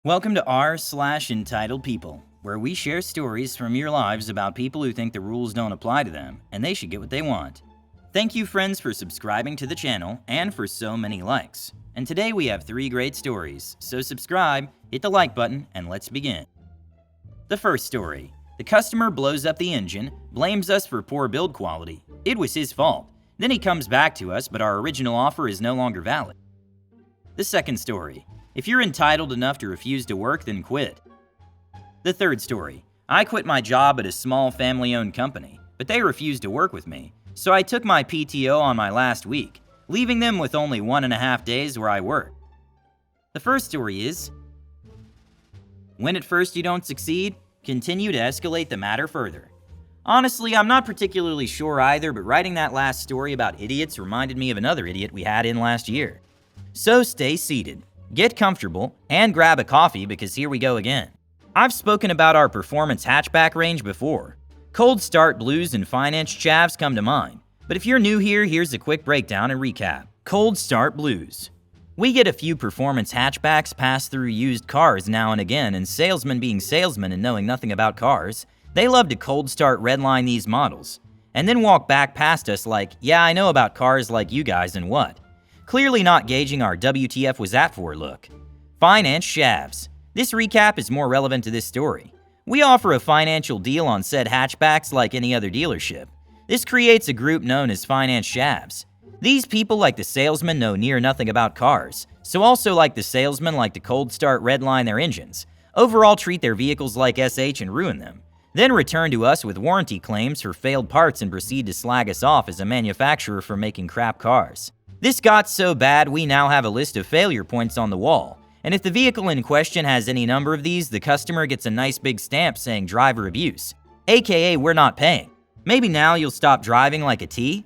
Welcome to r/EntitledPeople, where we share stories from your lives about people who think the rules don't apply to them and they should get what they want. Thank you, friends, for subscribing to the channel and for so many likes. And today we have 3 great stories, so subscribe, hit the like button, and let's begin. The first story. The customer blows up the engine, blames us for poor build quality. It was his fault. Then he comes back to us, but our original offer is no longer valid. The second story. If you're entitled enough to refuse to work, then quit. The third story. I quit my job at a small family-owned company, but they refused to work with me, so I took my PTO on my last week, leaving them with only 1.5 days where I worked. The first story is, when at first you don't succeed, continue to escalate the matter further. Honestly, I'm not particularly sure either, but writing that last story about idiots reminded me of another idiot we had in last year. So stay seated, get comfortable, and grab a coffee because here we go again. I've spoken about our performance hatchback range before. Cold Start Blues and Finance Chavs come to mind, but if you're new here, here's a quick breakdown and recap. Cold Start Blues. We get a few performance hatchbacks pass through used cars now and again, and salesmen being salesmen and knowing nothing about cars, they love to cold start redline these models, and then walk back past us like, yeah, I know about cars like you guys and what. Clearly not gauging our WTF was that for look. Finance Chavs. This recap is more relevant to this story. We offer a financial deal on said hatchbacks like any other dealership. This creates a group known as Finance Chavs. These people, like the salesman, know near nothing about cars, so also like the salesman like to cold start redline their engines, overall treat their vehicles like SH and ruin them, then return to us with warranty claims for failed parts and proceed to slag us off as a manufacturer for making crap cars. This got so bad we now have a list of failure points on the wall, and if the vehicle in question has any number of these, the customer gets a nice big stamp saying driver abuse, aka we're not paying. Maybe now you'll stop driving like a T?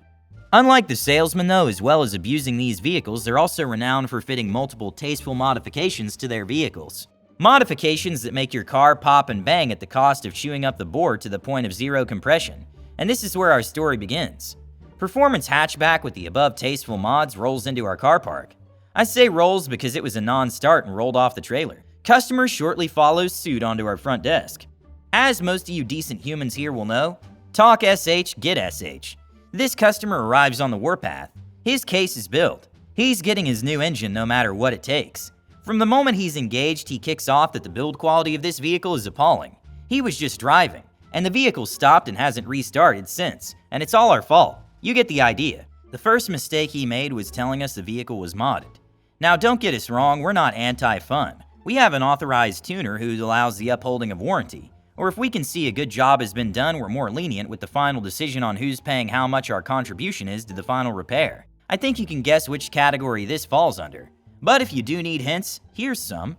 Unlike the salesman though, as well as abusing these vehicles, they're also renowned for fitting multiple tasteful modifications to their vehicles. Modifications that make your car pop and bang at the cost of chewing up the board to the point of zero compression. And this is where our story begins. Performance hatchback with the above tasteful mods rolls into our car park. I say rolls because it was a non-start and rolled off the trailer. Customer shortly follows suit onto our front desk. As most of you decent humans here will know, talk SH, get SH. This customer arrives on the warpath. His case is built. He's getting his new engine no matter what it takes. From the moment he's engaged, he kicks off that the build quality of this vehicle is appalling. He was just driving, and the vehicle stopped and hasn't restarted since, and it's all our fault. You get the idea. The first mistake he made was telling us the vehicle was modded. Now don't get us wrong, we're not anti-fun. We have an authorized tuner who allows the upholding of warranty. Or if we can see a good job has been done, we're more lenient with the final decision on who's paying how much our contribution is to the final repair. I think you can guess which category this falls under. But if you do need hints, here's some.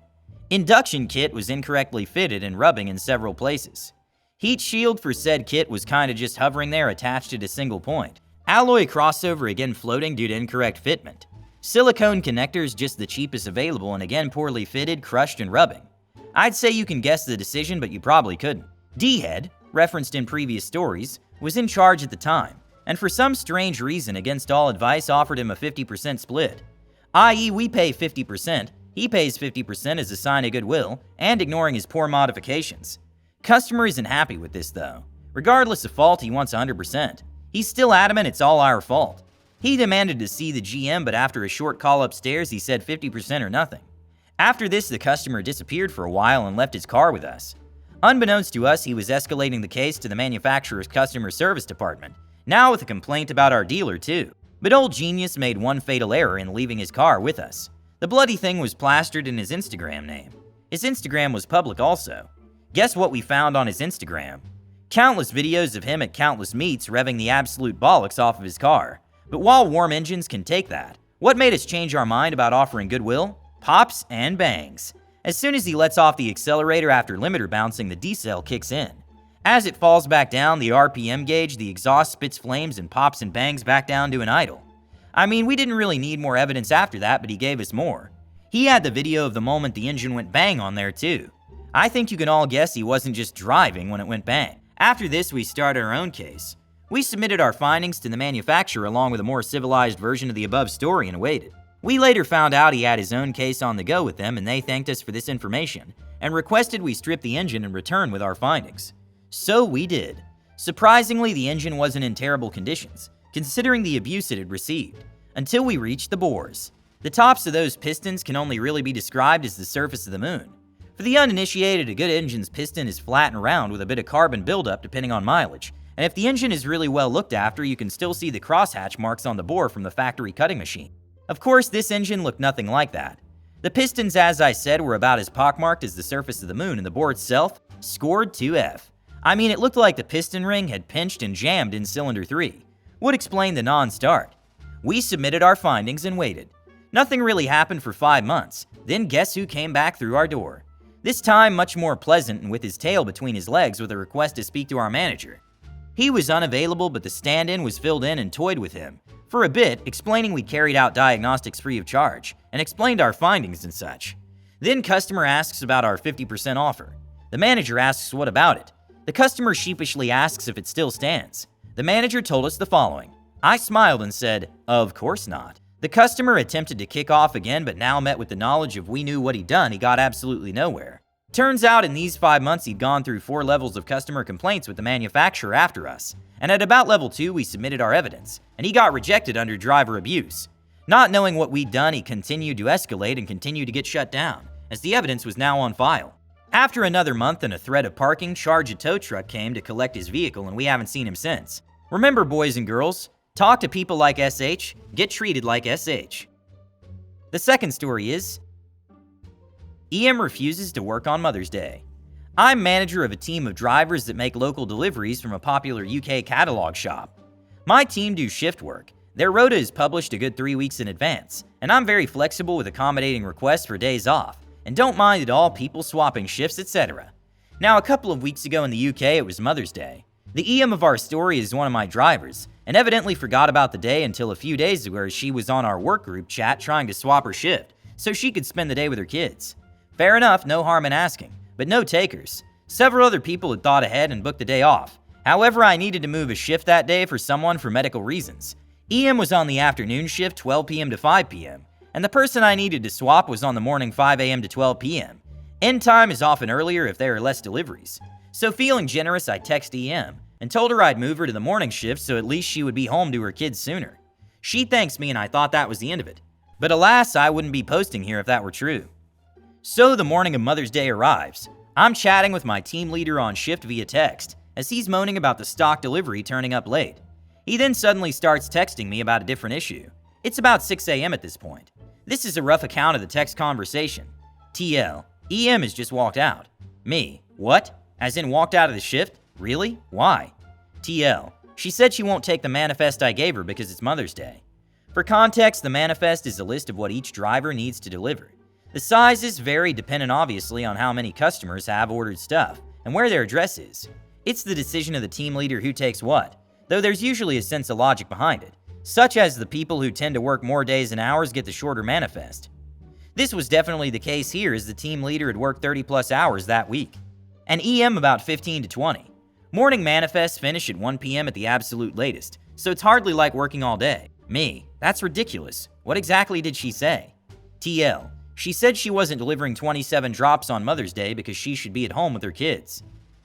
Induction kit was incorrectly fitted and rubbing in several places. Heat shield for said kit was kinda just hovering there attached at a single point. Alloy crossover again floating due to incorrect fitment. Silicone connectors just the cheapest available and again poorly fitted, crushed, and rubbing. I'd say you can guess the decision, but you probably couldn't. D-Head, referenced in previous stories, was in charge at the time, and for some strange reason against all advice offered him a 50% split. I.e. we pay 50%, he pays 50% as a sign of goodwill, and ignoring his poor modifications. Customer isn't happy with this though. Regardless of fault, he wants 100%. He's still adamant it's all our fault. He demanded to see the GM, but after a short call upstairs, he said 50% or nothing. After this, the customer disappeared for a while and left his car with us. Unbeknownst to us, he was escalating the case to the manufacturer's customer service department, now with a complaint about our dealer too. But old genius made one fatal error in leaving his car with us. The bloody thing was plastered in his Instagram name. His Instagram was public also. Guess what we found on his Instagram? Countless videos of him at countless meets revving the absolute bollocks off of his car. But while warm engines can take that, what made us change our mind about offering goodwill? Pops and bangs. As soon as he lets off the accelerator after limiter bouncing, the decel kicks in. As it falls back down, the RPM gauge, the exhaust spits flames and pops and bangs back down to an idle. I mean, we didn't really need more evidence after that, but he gave us more. He had the video of the moment the engine went bang on there too. I think you can all guess he wasn't just driving when it went bang. After this, we started our own case. We submitted our findings to the manufacturer along with a more civilized version of the above story and waited. We later found out he had his own case on the go with them, and they thanked us for this information and requested we strip the engine and return with our findings. So we did. Surprisingly, the engine wasn't in terrible conditions, considering the abuse it had received, until we reached the bores. The tops of those pistons can only really be described as the surface of the moon. For the uninitiated, a good engine's piston is flat and round with a bit of carbon buildup depending on mileage, and if the engine is really well looked after, you can still see the crosshatch marks on the bore from the factory cutting machine. Of course, this engine looked nothing like that. The pistons, as I said, were about as pockmarked as the surface of the moon, and the bore itself scored 2F. I mean, it looked like the piston ring had pinched and jammed in cylinder 3. Would explain the non-start. We submitted our findings and waited. Nothing really happened for 5 months. Then guess who came back through our door? This time much more pleasant and with his tail between his legs with a request to speak to our manager. He was unavailable, but the stand-in was filled in and toyed with him for a bit, explaining we carried out diagnostics free of charge and explained our findings and such. Then customer asks about our 50% offer. The manager asks what about it. The customer sheepishly asks if it still stands. The manager told us the following. I smiled and said, "Of course not." The customer attempted to kick off again, but now met with the knowledge of we knew what he'd done, he got absolutely nowhere. Turns out in these 5 months he'd gone through 4 levels of customer complaints with the manufacturer after us, and at about level 2 we submitted our evidence, and he got rejected under driver abuse. Not knowing what we'd done, he continued to escalate and continued to get shut down, as the evidence was now on file. After another month and a threat of parking, charge a tow truck came to collect his vehicle, and we haven't seen him since. Remember, boys and girls, talk to people like SH, get treated like SH. The second story is, EM refuses to work on Mother's Day. I'm manager of a team of drivers that make local deliveries from a popular UK catalog shop. My team do shift work. Their rota is published a good 3 weeks in advance, and I'm very flexible with accommodating requests for days off, and don't mind at all people swapping shifts, etc. Now, a couple of weeks ago in the UK, it was Mother's Day. The EM of our story is one of my drivers, and evidently forgot about the day until a few days ago, as she was on our work group chat trying to swap her shift so she could spend the day with her kids. Fair enough, no harm in asking, but no takers. Several other people had thought ahead and booked the day off. However, I needed to move a shift that day for someone for medical reasons. EM was on the afternoon shift 12 p.m. to 5 p.m., and the person I needed to swap was on the morning 5 a.m. to 12 p.m. End time is often earlier if there are less deliveries. So feeling generous, I texted EM and told her I'd move her to the morning shift so at least she would be home to her kids sooner. She thanks me and I thought that was the end of it. But alas, I wouldn't be posting here if that were true. So the morning of Mother's Day arrives. I'm chatting with my team leader on shift via text, as he's moaning about the stock delivery turning up late. He then suddenly starts texting me about a different issue. It's about 6 a.m. at this point. This is a rough account of the text conversation. TL, EM has just walked out. Me, what? As in walked out of the shift? Really? Why? TL, she said she won't take the manifest I gave her because it's Mother's Day. For context, the manifest is a list of what each driver needs to deliver. The sizes vary dependent obviously on how many customers have ordered stuff and where their address is. It's the decision of the team leader who takes what, though there's usually a sense of logic behind it, such as the people who tend to work more days and hours get the shorter manifest. This was definitely the case here, as the team leader had worked 30 plus hours that week, and EM about 15 to 20. Morning manifests finish at 1 p.m. at the absolute latest, so it's hardly like working all day. Me, that's ridiculous. What exactly did she say? TL, she said she wasn't delivering 27 drops on Mother's Day because she should be at home with her kids.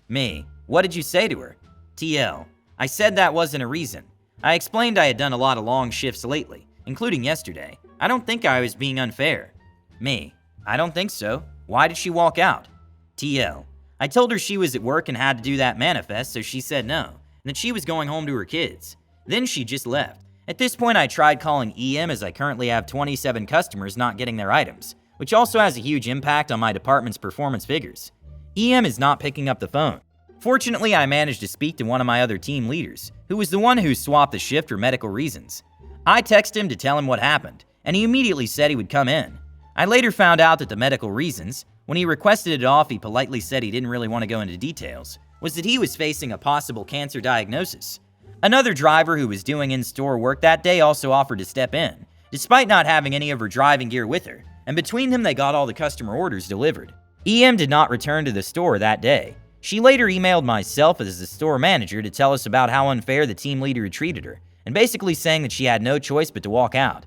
Me, what did you say to her? TL, I said that wasn't a reason. I explained I had done a lot of long shifts lately, including yesterday. I don't think I was being unfair. Me, I don't think so. Why did she walk out? TL, I told her she was at work and had to do that manifest, so she said no, and that she was going home to her kids. Then she just left. At this point, I tried calling EM, as I currently have 27 customers not getting their items, which also has a huge impact on my department's performance figures. EM is not picking up the phone. Fortunately, I managed to speak to one of my other team leaders, who was the one who swapped the shift for medical reasons. I texted him to tell him what happened, and he immediately said he would come in. I later found out that the medical reasons, when he requested it off, he politely said he didn't really want to go into details, was that he was facing a possible cancer diagnosis. Another driver who was doing in-store work that day also offered to step in, despite not having any of her driving gear with her, and between them they got all the customer orders delivered. EM did not return to the store that day. She later emailed myself as the store manager to tell us about how unfair the team leader had treated her, and basically saying that she had no choice but to walk out.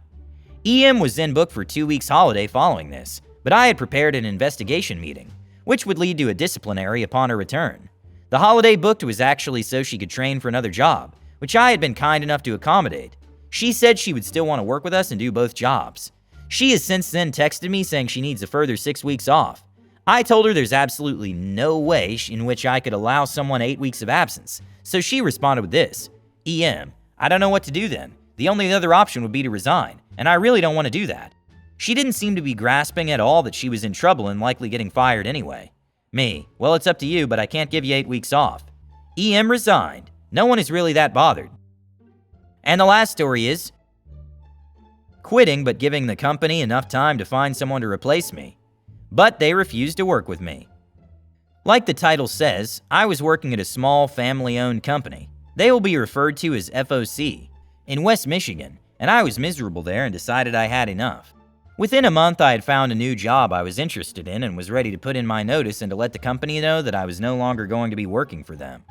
EM was then booked for 2 weeks holiday following this, but I had prepared an investigation meeting, which would lead to a disciplinary upon her return. The holiday booked was actually so she could train for another job, which I had been kind enough to accommodate. She said she would still want to work with us and do both jobs. She has since then texted me saying she needs a further 6 weeks off. I told her there's absolutely no way in which I could allow someone 8 weeks of absence, so she responded with this: EM, I don't know what to do then. The only other option would be to resign, and I really don't want to do that. She didn't seem to be grasping at all that she was in trouble and likely getting fired anyway. Me, well, it's up to you, but I can't give you 8 weeks off. EM resigned. No one is really that bothered. And the last story is quitting but giving the company enough time to find someone to replace me. But they refused to work with me. Like the title says, I was working at a small family-owned company. They will be referred to as FOC, in West Michigan, and I was miserable there and decided I had enough. Within a month, I had found a new job I was interested in and was ready to put in my notice and to let the company know that I was no longer going to be working for them.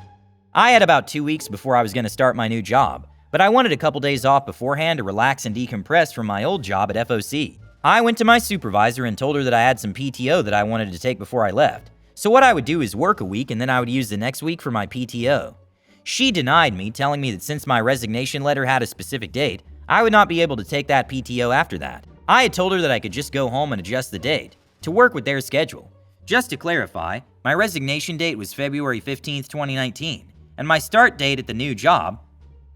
I had about 2 weeks before I was going to start my new job, but I wanted a couple days off beforehand to relax and decompress from my old job at FOC. I went to my supervisor and told her that I had some PTO that I wanted to take before I left. So what I would do is work a week and then I would use the next week for my PTO. She denied me, telling me that since my resignation letter had a specific date, I would not be able to take that PTO after that. I had told her that I could just go home and adjust the date to work with their schedule. Just to clarify, my resignation date was February 15th, 2019, and my start date at the new job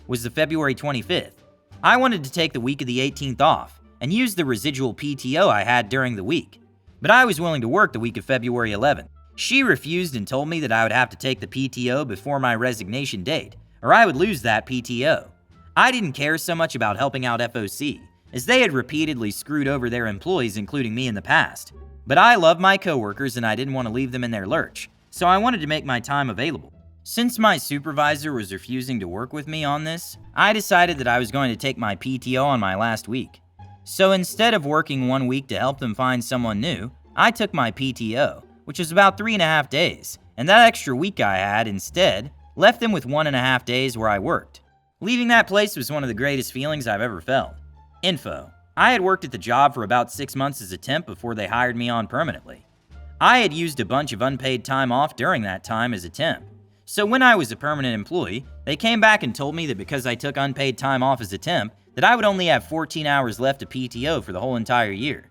was the February 25th. I wanted to take the week of the 18th off and use the residual PTO I had during the week, but I was willing to work the week of February 11th. She refused and told me that I would have to take the PTO before my resignation date, or I would lose that PTO. I didn't care so much about helping out FOC, as they had repeatedly screwed over their employees, including me in the past. But I love my coworkers and I didn't want to leave them in their lurch, so I wanted to make my time available. Since my supervisor was refusing to work with me on this, I decided that I was going to take my PTO on my last week. So instead of working 1 week to help them find someone new, I took my PTO, which was about 3.5 days, and that extra week I had instead left them with 1.5 days where I worked. Leaving that place was one of the greatest feelings I've ever felt. Info: I had worked at the job for about 6 months as a temp before they hired me on permanently. I had used a bunch of unpaid time off during that time as a temp. So when I was a permanent employee, they came back and told me that because I took unpaid time off as a temp, that I would only have 14 hours left of PTO for the whole entire year.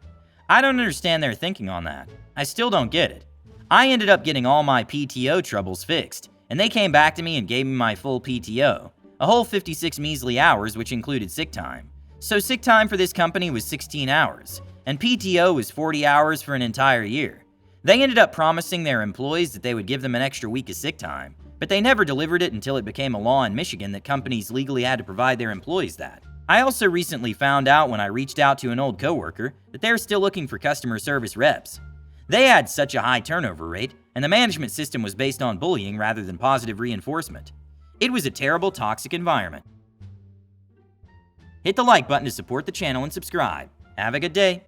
I don't understand their thinking on that. I still don't get it. I ended up getting all my PTO troubles fixed, and they came back to me and gave me my full PTO, a whole 56 measly hours, which included sick time. So sick time for this company was 16 hours, and PTO was 40 hours for an entire year. They ended up promising their employees that they would give them an extra week of sick time, but they never delivered it until it became a law in Michigan that companies legally had to provide their employees that. I also recently found out when I reached out to an old coworker that they're still looking for customer service reps. They had such a high turnover rate, and the management system was based on bullying rather than positive reinforcement. It was a terrible, toxic environment. Hit the like button to support the channel and subscribe. Have a good day.